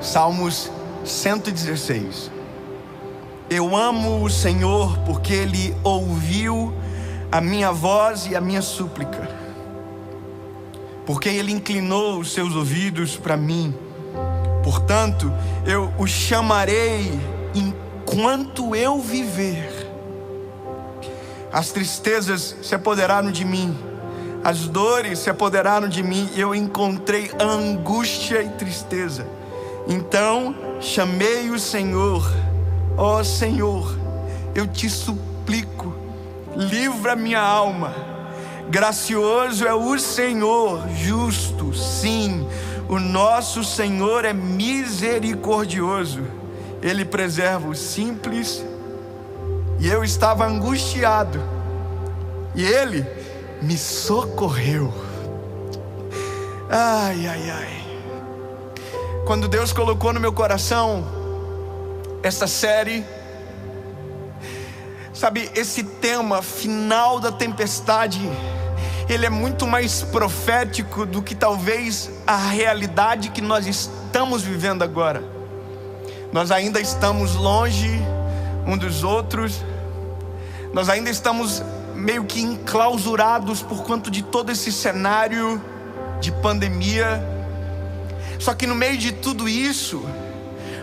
Salmos 116. Eu amo o Senhor porque Ele ouviu a minha voz e a minha súplica, porque Ele inclinou os seus ouvidos para mim. Portanto, eu o chamarei enquanto eu viver. As tristezas se apoderaram de mim, as dores se apoderaram de mim, e eu encontrei angústia e tristeza. Então chamei o Senhor. Ó Senhor, eu te suplico, livra minha alma. Gracioso é o Senhor, justo, sim, o nosso Senhor é misericordioso. Ele preserva os simples. E eu estava angustiado, e Ele me socorreu. Ai, ai, ai. Quando Deus colocou no meu coração essa série, sabe, esse tema, final da tempestade, ele é muito mais profético do que talvez a realidade que nós estamos vivendo agora. Nós ainda estamos longe um dos outros, nós ainda estamos meio que enclausurados por conta de todo esse cenário de pandemia. Só que no meio de tudo isso,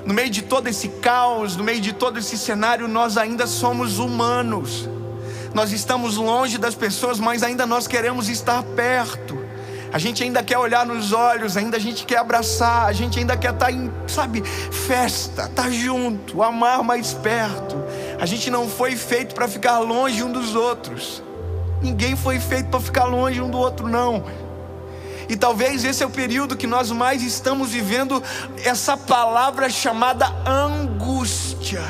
no meio de todo esse caos, no meio de todo esse cenário, nós ainda somos humanos. Nós estamos longe das pessoas, mas ainda nós queremos estar perto. A gente ainda quer olhar nos olhos, ainda a gente quer abraçar, a gente ainda quer estar em, sabe, festa, estar junto, amar mais perto. A gente não foi feito para ficar longe um dos outros. Ninguém foi feito para ficar longe um do outro, não. E talvez esse é o período que nós mais estamos vivendo essa palavra chamada angústia.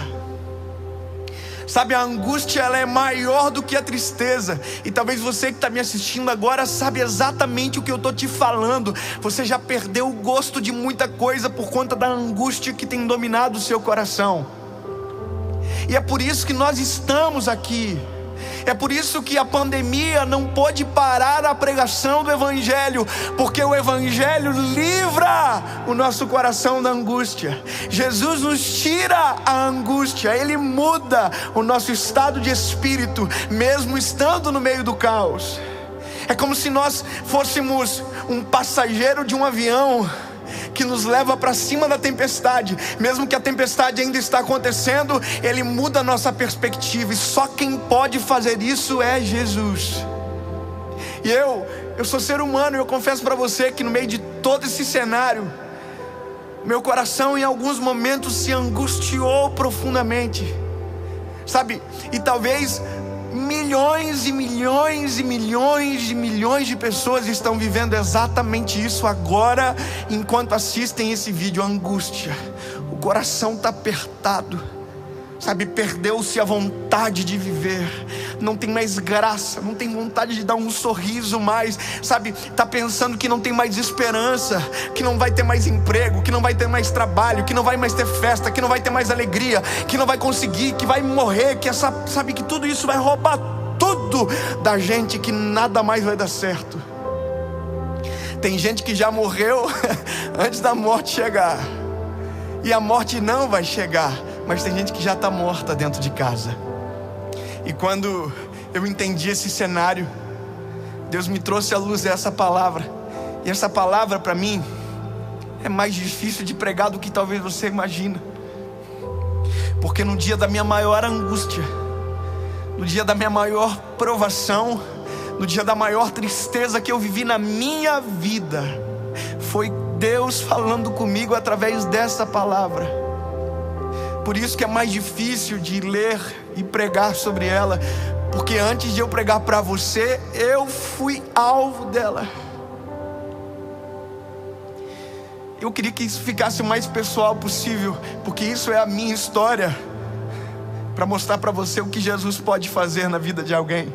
Sabe, a angústia, ela é maior do que a tristeza. E talvez você que está me assistindo agora sabe exatamente o que eu estou te falando. Você já perdeu o gosto de muita coisa por conta da angústia que tem dominado o seu coração. E é por isso que nós estamos aqui. É por isso que a pandemia não pôde parar a pregação do Evangelho, porque o Evangelho livra o nosso coração da angústia. Jesus nos tira a angústia, Ele muda o nosso estado de espírito, mesmo estando no meio do caos. É como se nós fôssemos um passageiro de um avião que nos leva para cima da tempestade. Mesmo que a tempestade ainda está acontecendo, Ele muda a nossa perspectiva, e só quem pode fazer isso é Jesus. E eu sou ser humano, e eu confesso para você que no meio de todo esse cenário, meu coração em alguns momentos se angustiou profundamente, sabe? E talvez milhões e milhões e milhões e milhões de pessoas estão vivendo exatamente isso agora, enquanto assistem esse vídeo. Angústia, o coração está apertado, sabe, perdeu-se a vontade de viver, não tem mais graça, não tem vontade de dar um sorriso mais, sabe, está pensando que não tem mais esperança, que não vai ter mais emprego, que não vai ter mais trabalho, que não vai mais ter festa, que não vai ter mais alegria, que não vai conseguir, que vai morrer, que sabe, que tudo isso vai roubar tudo da gente, que nada mais vai dar certo. Tem gente que já morreu antes da morte chegar, e a morte não vai chegar, mas tem gente que já está morta dentro de casa. E quando eu entendi esse cenário, Deus me trouxe à luz essa palavra. E essa palavra para mim é mais difícil de pregar do que talvez você imagina. Porque no dia da minha maior angústia, no dia da minha maior provação, no dia da maior tristeza que eu vivi na minha vida, foi Deus falando comigo através dessa palavra. Por isso que é mais difícil de ler e pregar sobre ela, porque antes de eu pregar para você, eu fui alvo dela. Eu queria que isso ficasse o mais pessoal possível, porque isso é a minha história, para mostrar para você o que Jesus pode fazer na vida de alguém.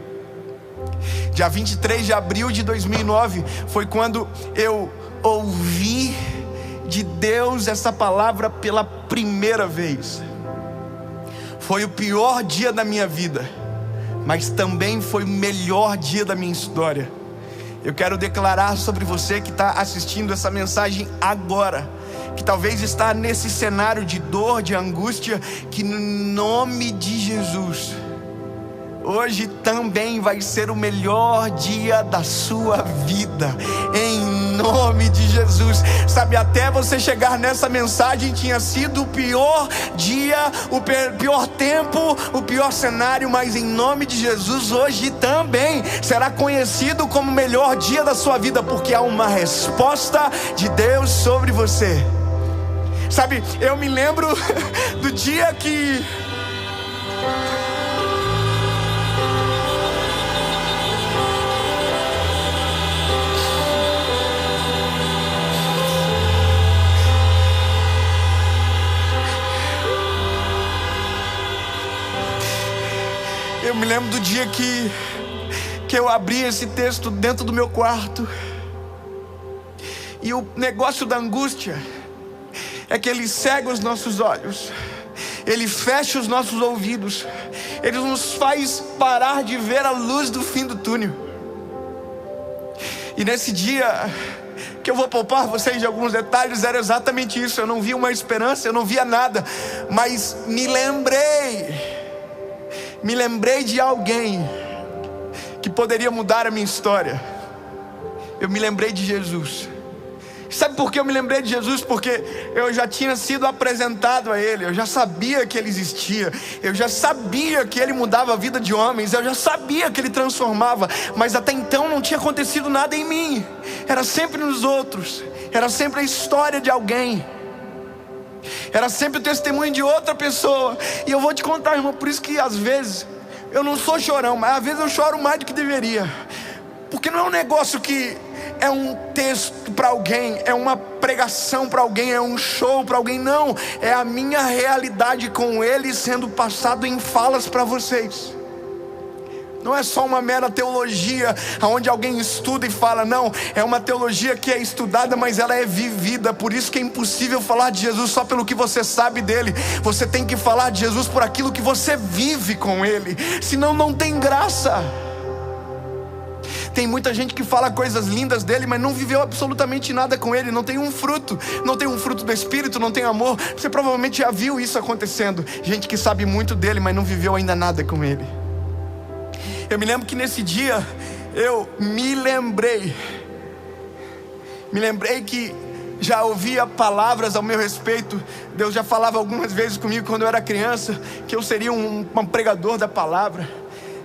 Dia 23 de abril de 2009 foi quando eu ouvi de Deus essa palavra pela primeira vez. Foi o pior dia da minha vida, mas também foi o melhor dia da minha história. Eu quero declarar sobre você que está assistindo essa mensagem agora, que talvez está nesse cenário de dor, de angústia, que no nome de Jesus, hoje também vai ser o melhor dia da sua vida, em nome de Jesus. Sabe, até você chegar nessa mensagem tinha sido o pior dia, o pior tempo, o pior cenário, mas em nome de Jesus, hoje também será conhecido como o melhor dia da sua vida, porque há uma resposta de Deus sobre você. Sabe, eu me lembro do dia que que eu abri esse texto dentro do meu quarto, e o negócio da angústia é que ele cega os nossos olhos, ele fecha os nossos ouvidos, ele nos faz parar de ver a luz do fim do túnel. E nesse dia, que eu vou poupar vocês de alguns detalhes, era exatamente isso. Eu não via uma esperança, eu não via nada, mas me lembrei de alguém que poderia mudar a minha história. Eu me lembrei de Jesus. Sabe por que eu me lembrei de Jesus? Porque eu já tinha sido apresentado a Ele, eu já sabia que Ele existia, eu já sabia que Ele mudava a vida de homens, eu já sabia que Ele transformava, mas até então não tinha acontecido nada em mim, era sempre nos outros, era sempre a história de alguém, era sempre o testemunho de outra pessoa. E eu vou te contar, irmão, por isso que às vezes eu não sou chorão, mas às vezes eu choro mais do que deveria, porque não é um negócio que é um texto para alguém, é uma pregação para alguém, é um show para alguém. Não, é a minha realidade com Ele sendo passado em falas para vocês. Não é só uma mera teologia onde alguém estuda e fala, não, é uma teologia que é estudada, mas ela é vivida. Por isso que é impossível falar de Jesus só pelo que você sabe dele. Você tem que falar de Jesus por aquilo que você vive com Ele, senão não tem graça. Tem muita gente que fala coisas lindas dele, mas não viveu absolutamente nada com ele, não tem um fruto do Espírito, não tem amor. Você provavelmente já viu isso acontecendo, gente que sabe muito dele, mas não viveu ainda nada com ele. Eu me lembro que nesse dia, eu me lembrei que já ouvia palavras ao meu respeito. Deus já falava algumas vezes comigo quando eu era criança, que eu seria um pregador da palavra,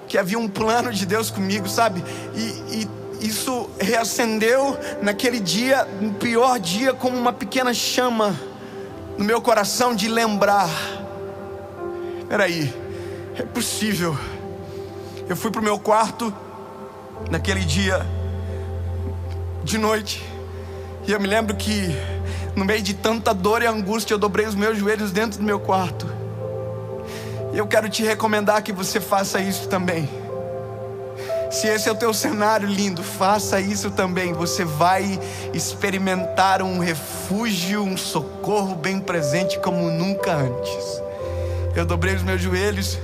que havia um plano de Deus comigo, sabe? E isso reacendeu naquele dia, no pior dia, como uma pequena chama no meu coração de lembrar. Peraí, é possível. Eu fui pro meu quarto naquele dia de noite, e eu me lembro que no meio de tanta dor e angústia, eu dobrei os meus joelhos dentro do meu quarto. E eu quero te recomendar que você faça isso também. Se esse é o teu cenário lindo, faça isso também. Você vai experimentar um refúgio, um socorro bem presente como nunca antes. Eu dobrei os meus joelhos,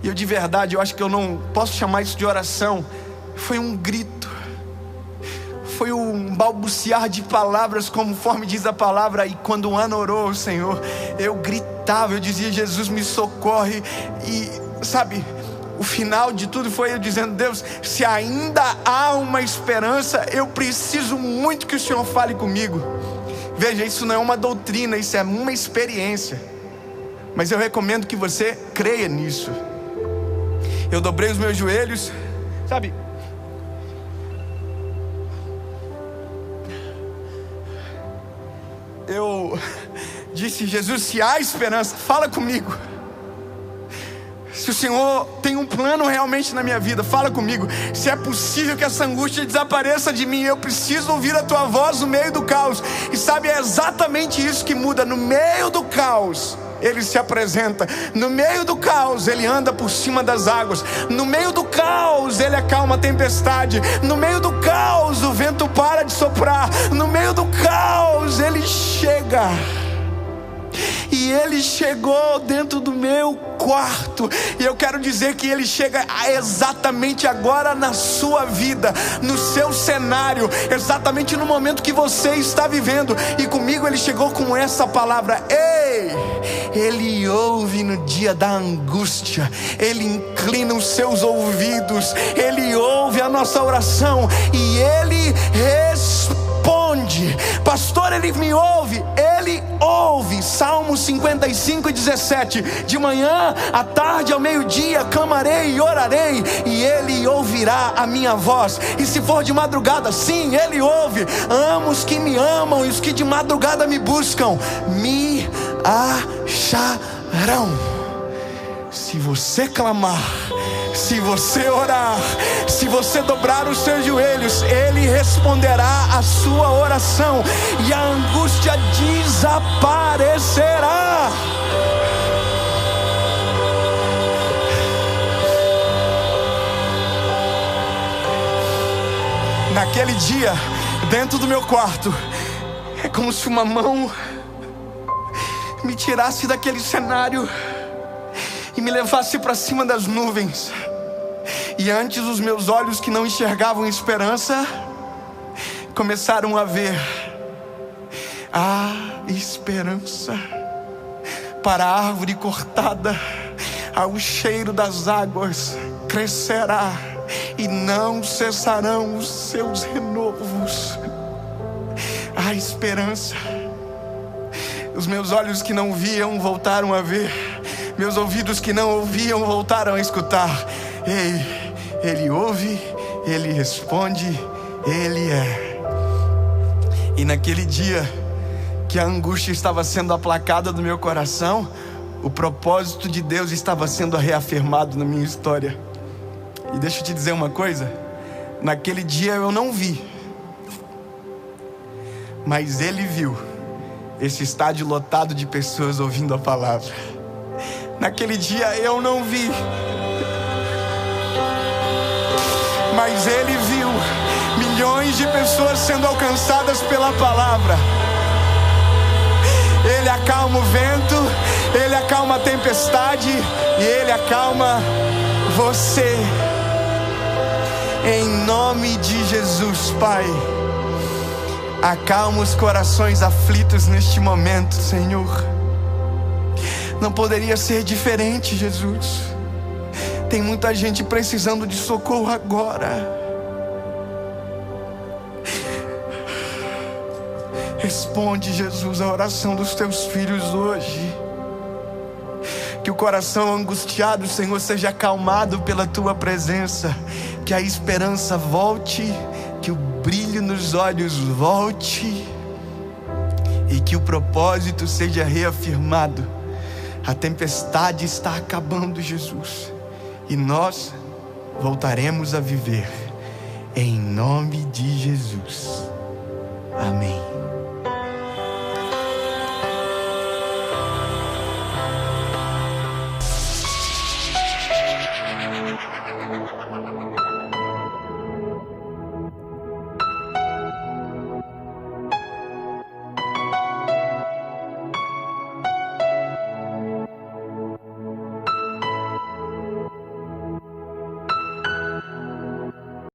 e eu de verdade, eu acho que eu não posso chamar isso de oração. Foi um grito, foi um balbuciar de palavras, conforme diz a palavra. E quando Ana orou ao Senhor, eu gritava, eu dizia, Jesus, me socorre. E sabe, o final de tudo foi eu dizendo, Deus, se ainda há uma esperança, eu preciso muito que o Senhor fale comigo. Veja, isso não é uma doutrina, isso é uma experiência, mas eu recomendo que você creia nisso. Eu dobrei os meus joelhos, sabe? Eu disse, Jesus, se há esperança, fala comigo. Se o Senhor tem um plano realmente na minha vida, fala comigo. Se é possível que essa angústia desapareça de mim, eu preciso ouvir a tua voz no meio do caos. E sabe, é exatamente isso que muda. No meio do caos, Ele se apresenta. No meio do caos, Ele anda por cima das águas. No meio do caos, Ele acalma a tempestade. No meio do caos, o vento para de soprar. No meio do caos, Ele chega. e Ele chegou dentro do meu quarto. E eu quero dizer que Ele chega exatamente agora na sua vida, no seu cenário, exatamente no momento que você está vivendo. E comigo Ele chegou com essa palavra: ei! Ele ouve no dia da angústia, Ele inclina os seus ouvidos, Ele ouve a nossa oração e Ele responde. Pastor, Ele me ouve? Ele ouve. Salmo 55:17: de manhã, à tarde, ao meio-dia, clamarei e orarei, e Ele ouvirá a minha voz. E se for de madrugada, sim, Ele ouve. Amo os que me amam, e os que de madrugada me buscam me acharão. Se você clamar, se você orar, se você dobrar os seus joelhos, Ele responderá a sua oração e a angústia desaparecerá. Naquele dia, dentro do meu quarto, é como se uma mão me tirasse daquele cenário e me levasse para cima das nuvens. E antes os meus olhos, que não enxergavam esperança, começaram a ver a esperança. Para a árvore cortada, ao cheiro das águas crescerá, e não cessarão os seus renovos. A esperança. Os meus olhos que não viam voltaram a ver, meus ouvidos que não ouviam voltaram a escutar. Ei, Ele ouve, Ele responde, Ele é. E naquele dia que a angústia estava sendo aplacada do meu coração, o propósito de Deus estava sendo reafirmado na minha história. E deixa eu te dizer uma coisa: naquele dia eu não vi, mas Ele viu esse estádio lotado de pessoas ouvindo a palavra. Naquele dia eu não vi, mas Ele viu milhões de pessoas sendo alcançadas pela palavra. Ele acalma o vento, Ele acalma a tempestade, e Ele acalma você. Em nome de Jesus, Pai, acalma os corações aflitos neste momento, Senhor. Não poderia ser diferente, Jesus. Tem muita gente precisando de socorro agora. Responde, Jesus, a oração dos teus filhos hoje. Que o coração angustiado, Senhor, seja acalmado pela tua presença. Que a esperança volte, que o brilho nos olhos volte, e que o propósito seja reafirmado. A tempestade está acabando, Jesus, e nós voltaremos a viver. Em nome de Jesus. Amém.